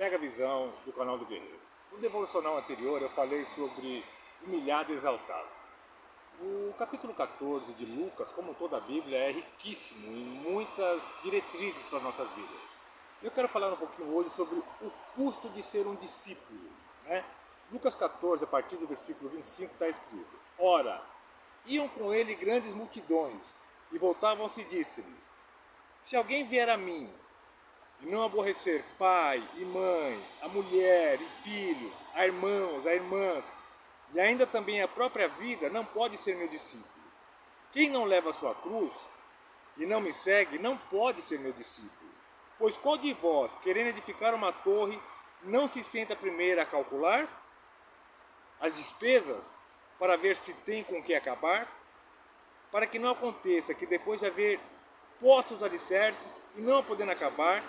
Pega a visão do canal do Guerreiro. No devocional anterior eu falei sobre humilhado e exaltado. O capítulo 14 de Lucas, como toda a Bíblia, é riquíssimo em muitas diretrizes para as nossas vidas. Eu quero falar um pouquinho hoje sobre o custo de ser um discípulo, né? Lucas 14, a partir do versículo 25, está escrito: Ora, iam com ele grandes multidões, e voltavam-se e disse-lhes: Se alguém vier a mim, e não aborrecer pai e mãe, a mulher e filhos, a irmãos, a irmãs, e ainda também a própria vida, não pode ser meu discípulo. Quem não leva a sua cruz e não me segue, não pode ser meu discípulo. Pois qual de vós, querendo edificar uma torre, não se senta primeiro a calcular as despesas, para ver se tem com que acabar? Para que não aconteça que depois de haver posto os alicerces e não podendo acabar,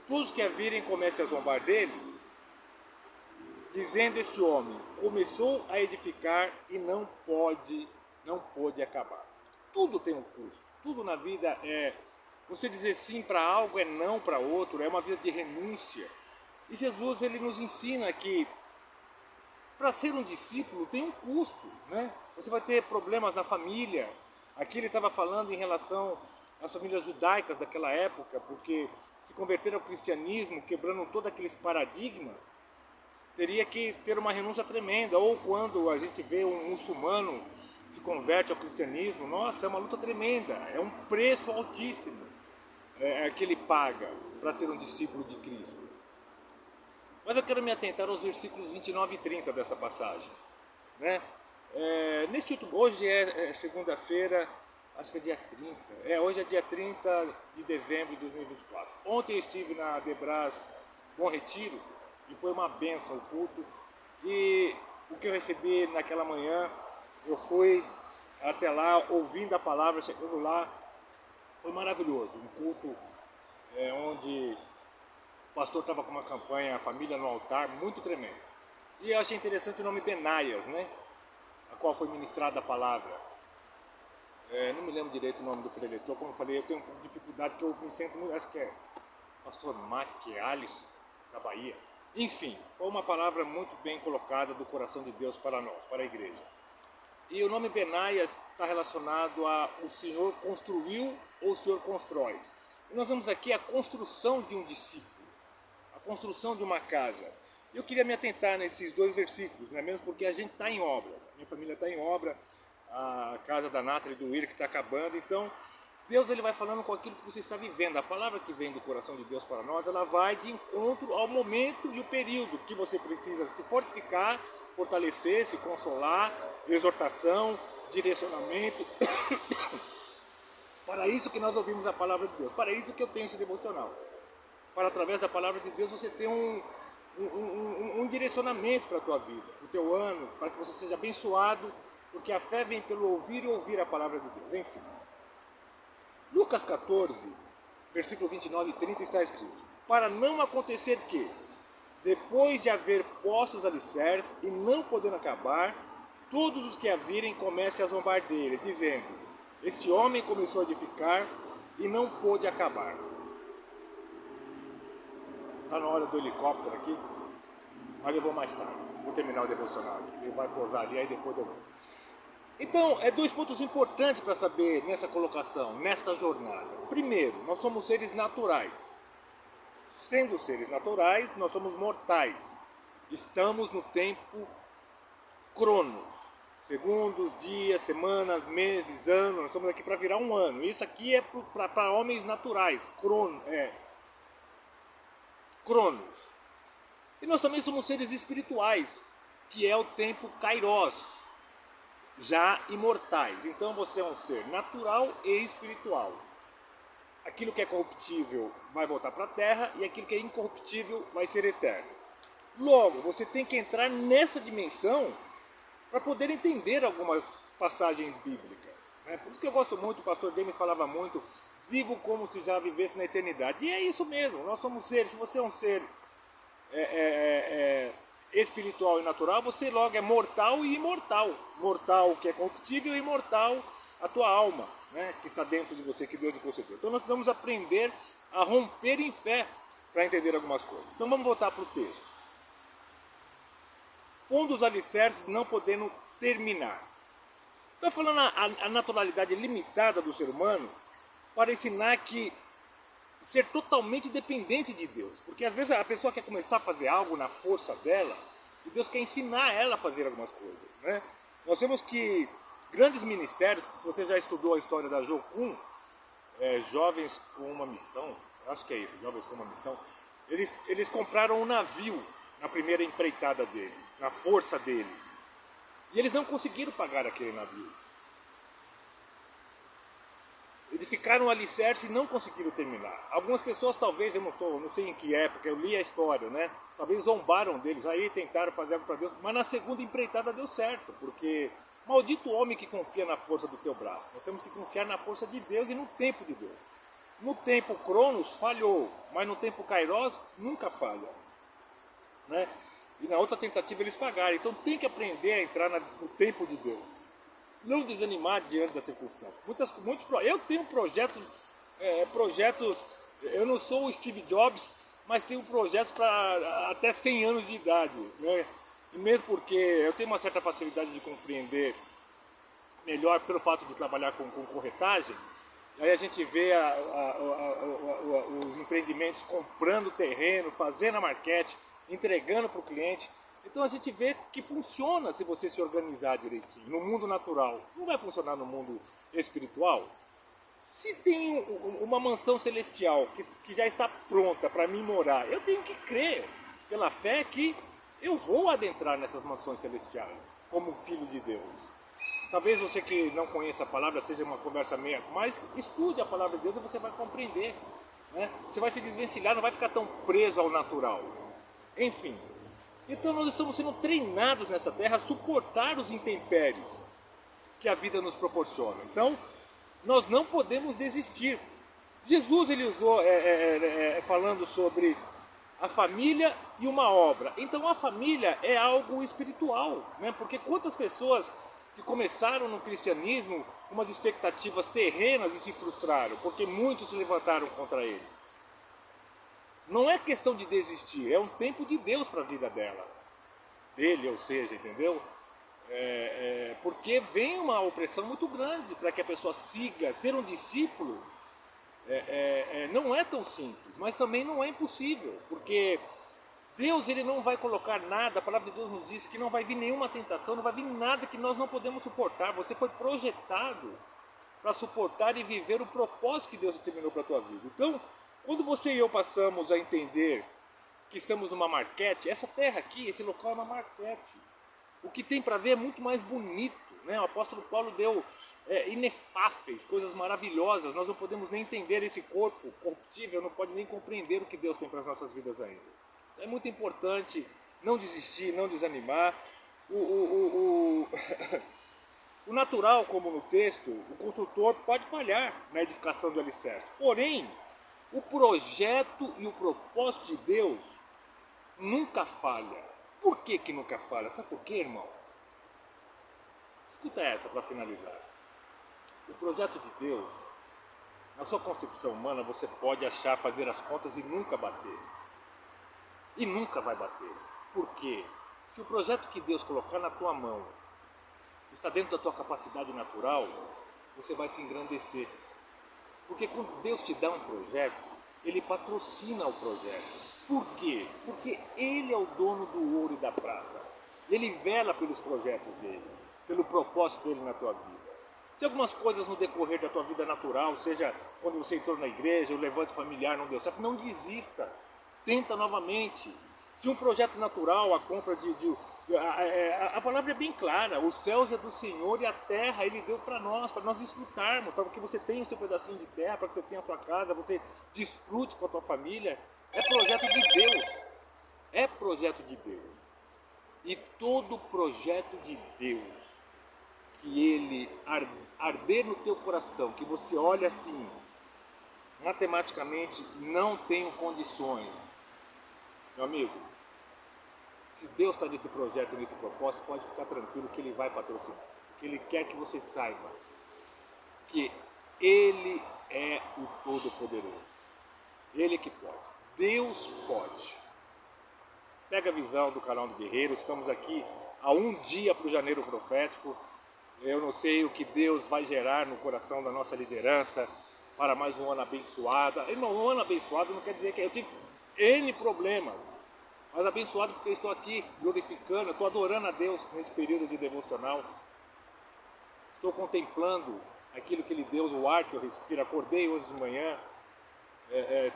todos que a virem comecem a zombar dele, dizendo este homem, começou a edificar e não pôde acabar. Tudo tem um custo, tudo na vida é, você dizer sim para algo é não para outro, é uma vida de renúncia. E Jesus ele nos ensina que para ser um discípulo tem um custo, né? Você vai ter problemas na família. Aqui ele estava falando em relação às famílias judaicas daquela época, porque se converter ao cristianismo, quebrando todos aqueles paradigmas, teria que ter uma renúncia tremenda. Ou quando a gente vê um muçulmano se converte ao cristianismo, nossa, é uma luta tremenda, é um preço altíssimo que ele paga para ser um discípulo de Cristo. Mas eu quero me atentar aos versículos 29 e 30 dessa passagem, né? Hoje é segunda-feira, acho que é dia 30. Hoje é dia 30 de dezembro de 2024. Ontem eu estive na Debras Bom Retiro e foi uma bênção o culto. E o que eu recebi naquela manhã, eu fui até lá ouvindo a palavra, chegando lá, foi maravilhoso. Um culto onde o pastor estava com uma campanha, a família no altar, muito tremendo. E eu achei interessante o nome Benaias, né? A qual foi ministrada a palavra. Não me lembro direito o nome do preletor, como eu falei, eu tenho um pouco de dificuldade, que eu me sinto muito, acho que é pastor Mac Alisson, da Bahia. Enfim, foi uma palavra muito bem colocada do coração de Deus para nós, para a igreja. E o nome Benaias está relacionado a o Senhor construiu ou o Senhor constrói. E nós vemos aqui a construção de um discípulo, a construção de uma casa. Eu queria me atentar nesses dois versículos, não é mesmo? Porque a gente está em obras, a minha família está em obra, a casa da Nathalie e do Will que está acabando, então Deus ele vai falando com aquilo que você está vivendo. A palavra que vem do coração de Deus para nós, ela vai de encontro ao momento e o período que você precisa se fortificar, fortalecer, se consolar, exortação, direcionamento. Para isso que nós ouvimos a palavra de Deus, para isso que eu tenho esse devocional. Para através da palavra de Deus você ter um direcionamento para a tua vida, para o teu ano, para que você seja abençoado, porque a fé vem pelo ouvir e ouvir a palavra de Deus. Enfim, Lucas 14, versículo 29 e 30 está escrito: Para não acontecer que, depois de haver posto os alicerces e não podendo acabar, todos os que a virem comecem a zombar dele, dizendo: Este homem começou a edificar e não pôde acabar. Está na hora do helicóptero aqui, mas eu vou mais tarde. Vou terminar o devocional. Ele vai pousar ali, aí depois eu vou. Então, dois pontos importantes para saber nessa colocação, nesta jornada. Primeiro, nós somos seres naturais. Sendo seres naturais, nós somos mortais. Estamos no tempo cronos. Segundos, dias, semanas, meses, anos. Nós estamos aqui para virar um ano. Isso aqui é para homens naturais. Cronos. E nós também somos seres espirituais, que é o tempo Kairos, já imortais. Então você é um ser natural e espiritual. Aquilo que é corruptível vai voltar para a terra e aquilo que é incorruptível vai ser eterno. Logo, você tem que entrar nessa dimensão para poder entender algumas passagens bíblicas. Por isso que eu gosto muito, o pastor James falava muito, vivo como se já vivesse na eternidade. E é isso mesmo, nós somos seres, se você é um ser espiritual e natural, você logo é mortal e imortal. Mortal que é corruptível e imortal a tua alma, né, que está dentro de você, que Deus te concedeu. Então nós precisamos aprender a romper em fé. para entender algumas coisas. Então vamos voltar para o texto. Um dos alicerces não podendo terminar. Está falando a naturalidade limitada do ser humano para ensinar que ser totalmente dependente de Deus. Porque às vezes a pessoa quer começar a fazer algo na força dela e Deus quer ensinar ela a fazer algumas coisas, né? Nós vemos que grandes ministérios, se você já estudou a história da Jocum, Jovens com uma Missão, acho que é isso, Jovens com uma Missão, eles compraram um navio na primeira empreitada deles, na força deles. E eles não conseguiram pagar aquele navio. Eles ficaram alicerce e não conseguiram terminar. Algumas pessoas talvez, eu não sei em que época, eu li a história, né? Talvez zombaram deles, aí tentaram fazer algo para Deus, mas na segunda empreitada deu certo, porque maldito homem que confia na força do teu braço. Nós temos que confiar na força de Deus e no tempo de Deus. No tempo Cronos falhou, mas no tempo Kairos nunca falha, né? E na outra tentativa eles pagaram. Então tem que aprender a entrar no tempo de Deus. Não desanimar diante das circunstâncias. Eu tenho projetos, eu não sou o Steve Jobs, mas tenho projetos para até 100 anos de idade, né? E mesmo porque eu tenho uma certa facilidade de compreender melhor pelo fato de trabalhar com corretagem, aí a gente vê os empreendimentos comprando terreno, fazendo a marketing, entregando para o cliente. Então a gente vê que funciona se você se organizar direitinho, no mundo natural. Não vai funcionar no mundo espiritual? Se tem uma mansão celestial que já está pronta para mim morar, eu tenho que crer pela fé que eu vou adentrar nessas mansões celestiais, como filho de Deus. Talvez você que não conheça a palavra seja uma conversa meia, mas estude a palavra de Deus e você vai compreender, né? Você vai se desvencilhar, não vai ficar tão preso ao natural. Enfim, então nós estamos sendo treinados nessa terra a suportar os intempéries que a vida nos proporciona. Então, nós não podemos desistir. Jesus ele usou falando sobre a família e uma obra. Então a família é algo espiritual, né? Porque quantas pessoas que começaram no cristianismo com umas expectativas terrenas e se frustraram, porque muitos se levantaram contra ele. Não é questão de desistir, é um tempo de Deus para a vida dele, ou seja, entendeu? Porque vem uma opressão muito grande para que a pessoa siga. Ser um discípulo não é tão simples, mas também não é impossível, porque Deus ele não vai colocar nada, a palavra de Deus nos diz que não vai vir nenhuma tentação, não vai vir nada que nós não podemos suportar. Você foi projetado para suportar e viver o propósito que Deus determinou para a tua vida. Então, quando você e eu passamos a entender que estamos numa marquete, essa terra aqui, esse local é uma marquete. O que tem para ver é muito mais bonito, né? O apóstolo Paulo deu inefáveis, coisas maravilhosas. Nós não podemos nem entender esse corpo corruptível, não pode nem compreender o que Deus tem para as nossas vidas ainda. É muito importante não desistir, não desanimar. O natural, como no texto, o construtor pode falhar na edificação do alicerce. Porém, o projeto e o propósito de Deus nunca falha. Por que nunca falha? Sabe por quê, irmão? Escuta essa para finalizar. O projeto de Deus, na sua concepção humana, você pode achar, fazer as contas e nunca bater. E nunca vai bater. Por quê? Se o projeto que Deus colocar na tua mão está dentro da tua capacidade natural, você vai se engrandecer. Porque quando Deus te dá um projeto, Ele patrocina o projeto. Por quê? Porque Ele é o dono do ouro e da prata. Ele vela pelos projetos dele, pelo propósito dele na tua vida. Se algumas coisas no decorrer da tua vida natural, seja quando você entrou na igreja, o levante familiar não deu certo, não desista. Tenta novamente. Se um projeto natural, a compra a palavra é bem clara, os céus é do Senhor e a terra Ele deu para nós desfrutarmos, para que você tenha o seu pedacinho de terra, para que você tenha a sua casa, você desfrute com a tua família. É projeto de Deus. É projeto de Deus. E todo projeto de Deus que Ele arder no teu coração, que você olha assim, matematicamente não tenho condições. Meu amigo, se Deus está nesse projeto, nesse propósito, pode ficar tranquilo que Ele vai patrocinar. Que Ele quer que você saiba que Ele é o Todo-Poderoso. Ele que pode. Deus pode. Pega a visão do canal do Guerreiro, estamos aqui há um dia para o Janeiro Profético. Eu não sei o que Deus vai gerar no coração da nossa liderança para mais um ano abençoado. Um ano abençoado não quer dizer que eu tive N problemas, mas abençoado porque eu estou aqui glorificando, eu estou adorando a Deus nesse período de devocional. Estou contemplando aquilo que Ele deu, o ar que eu respiro. Acordei hoje de manhã,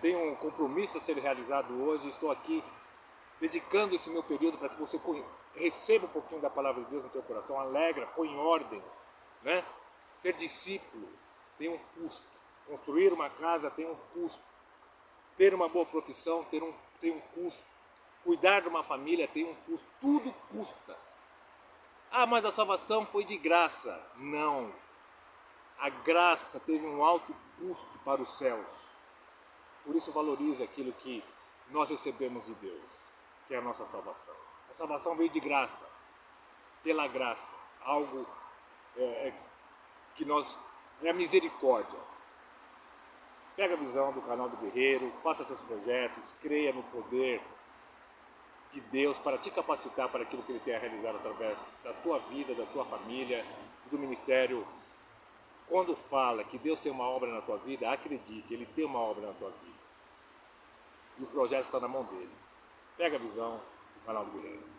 tenho um compromisso a ser realizado hoje, estou aqui dedicando esse meu período para que você receba um pouquinho da palavra de Deus no teu coração, alegra, põe em ordem, né? Ser discípulo tem um custo, construir uma casa tem um custo, ter uma boa profissão tem um custo, cuidar de uma família tem um custo, tudo custa. Ah, mas a salvação foi de graça. Não, a graça teve um alto custo para os céus, por isso valorize aquilo que nós recebemos de Deus, que é a nossa salvação. A salvação veio de graça, pela graça, algo que nós, é a misericórdia. Pega a visão do canal do Guerreiro, faça seus projetos, creia no poder de Deus para te capacitar para aquilo que Ele tem a realizar através da tua vida, da tua família, do ministério. Quando fala que Deus tem uma obra na tua vida, acredite, Ele tem uma obra na tua vida. E o projeto está na mão dele. Pega a visão do canal do Guerreiro.